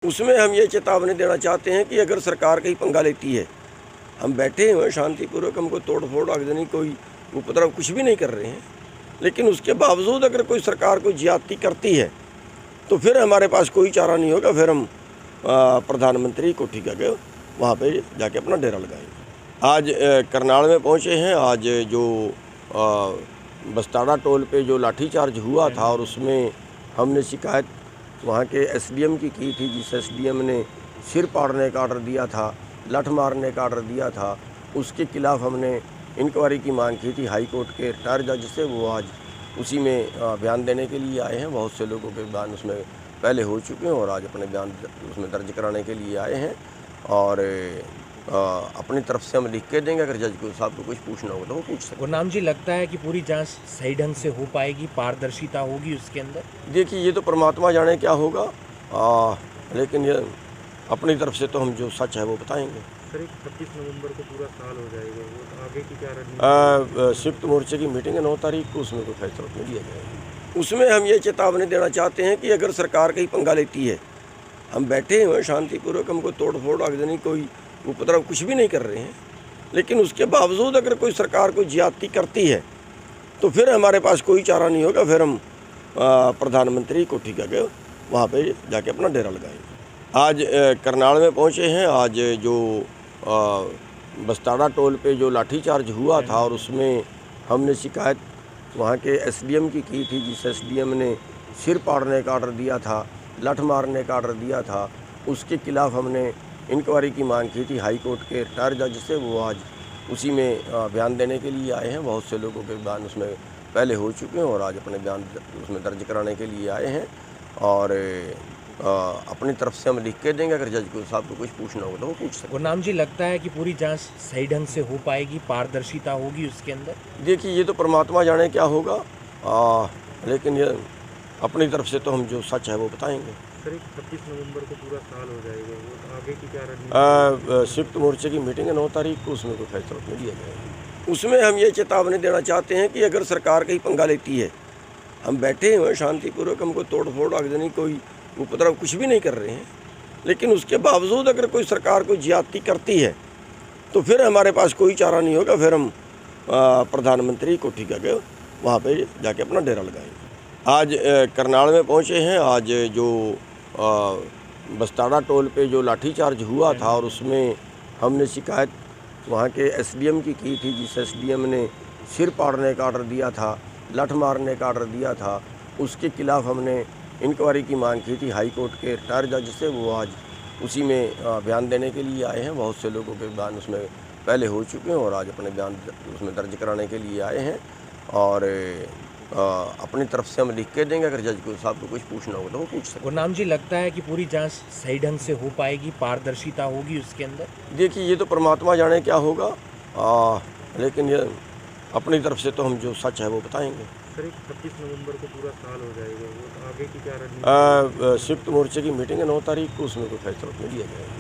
उसमें हम ये चेतावनी देना चाहते हैं कि अगर सरकार कहीं पंगा लेती है, हम बैठे हुए शांतिपूर्वक, हमको तोड़ फोड़ आगजनी कोई उपद्रव कुछ भी नहीं कर रहे हैं, लेकिन उसके बावजूद अगर कोई सरकार कोई ज्यादती करती है तो फिर हमारे पास कोई चारा नहीं होगा, फिर हम प्रधानमंत्री कोठी का गए वहाँ पे जाके अपना डेरा लगाएंगे। आज करनाल में पहुँचे हैं। आज जो बस्ताड़ा टोल पे जो लाठीचार्ज हुआ था और उसमें हमने शिकायत वहाँ के एसडीएम की थी, जिस एसडीएम ने सिर पाड़ने का ऑर्डर दिया था, लठ मारने का ऑर्डर दिया था, उसके खिलाफ हमने इंक्वायरी की मांग की थी हाई कोर्ट के रिटायर जज से। वो आज उसी में बयान देने के लिए आए हैं। बहुत से लोगों के बयान उसमें पहले हो चुके हैं और आज अपने बयान उसमें दर्ज कराने के लिए आए हैं और अपनी तरफ से हम लिख के देंगे। अगर जज को साहब को कुछ पूछना होगा तो वो पूछ सकते। गुरनाम जी, लगता है कि पूरी जांच सही ढंग से हो पाएगी, पारदर्शिता होगी उसके अंदर? देखिए, ये तो परमात्मा जाने क्या होगा, लेकिन ये अपनी तरफ से तो हम जो सच है वो बताएंगे। सर, 26 नवंबर को पूरा साल हो जाएगा, वो आगे की क्या रणनीति? संयुक्त मोर्चे की मीटिंग है 9 तारीख को, उसमें कोई फैसला नहीं लिया जाएगा। उसमें हम ये चेतावनी देना चाहते हैं कि अगर सरकार कहीं पंगा लेती है, हम बैठे हुए शांतिपूर्वक, हमको तोड़ फोड़ आगजनी कोई उपद्रव कुछ भी नहीं कर रहे हैं, लेकिन उसके बावजूद अगर कोई सरकार कोई ज्यादती करती है तो फिर हमारे पास कोई चारा नहीं होगा, फिर हम प्रधानमंत्री कोठी का गए वहाँ पे जाके अपना डेरा लगाएंगे। आज करनाल में पहुँचे हैं। आज जो बस्ताड़ा टोल पे जो लाठीचार्ज हुआ था और उसमें हमने शिकायत वहाँ के एसडीएम की थी, जिस एसडीएम ने सिर पाड़ने का ऑर्डर दिया था, लठ मारने का ऑर्डर दिया था, उसके खिलाफ हमने इंक्वायरी की मांग की थी हाई कोर्ट के रिटायर जज से। वो आज उसी में बयान देने के लिए आए हैं। बहुत से लोगों के बयान उसमें पहले हो चुके हैं और आज अपने बयान उसमें दर्ज कराने के लिए आए हैं और अपनी तरफ से हम लिख के देंगे। अगर जज को साहब को कुछ पूछना होगा तो वो पूछ सकते। गुरनाम जी, लगता है कि पूरी जांच सही ढंग से हो पाएगी, पारदर्शिता होगी उसके अंदर? देखिए, ये तो परमात्मा जाने क्या होगा, लेकिन ये अपनी तरफ से तो हम जो सच है वो बताएंगे। सर, 26 नवंबर को पूरा साल हो जाएगा, वो आगे की क्या रणनीति? संयुक्त मोर्चे की मीटिंग है 9 तारीख को, उसमें कोई फैसला नहीं लिया जाएगा। उसमें हम ये चेतावनी देना चाहते हैं कि अगर सरकार कहीं पंगा लेती है, हम बैठे हुए शांतिपूर्वक, हमको तोड़ फोड़ आगजनी कोई उपद्रव कुछ भी नहीं कर रहे हैं, लेकिन उसके बावजूद अगर कोई सरकार कोई ज्यादती करती है तो फिर हमारे पास कोई चारा नहीं होगा, फिर हम प्रधानमंत्री कोठी का गए वहाँ पे जाके अपना डेरा लगाएंगे। आज करनाल में पहुँचे हैं। आज जो बस्ताड़ा टोल पे जो लाठीचार्ज हुआ था और उसमें हमने शिकायत वहाँ के एसडीएम की थी, जिस एसडीएम ने सिर पाड़ने का ऑर्डर दिया था, लठ मारने का ऑर्डर दिया था, उसके खिलाफ हमने इंक्वायरी की मांग की थी हाई कोर्ट के रिटायर जज से। वो आज उसी में बयान देने के लिए आए हैं। बहुत से लोगों के बयान उसमें पहले हो चुके हैं और आज अपने बयान उसमें दर्ज कराने के लिए आए हैं और अपनी तरफ से हम लिख के देंगे। अगर जज को साहब को कुछ पूछना होगा तो वो पूछ सकते। गुरनाम जी, लगता है कि पूरी जांच सही ढंग से हो पाएगी, पारदर्शिता होगी उसके अंदर? देखिए, ये तो परमात्मा जाने क्या होगा, लेकिन ये अपनी तरफ से तो हम जो सच है वो बताएंगे। सर, 26 नवंबर को पूरा साल हो जाएगा, वो आगे की क्या रणनीति? संयुक्त मोर्चे की मीटिंग है 9 तारीख को, उसमें कोई फैसला नहीं लिया जाएगा।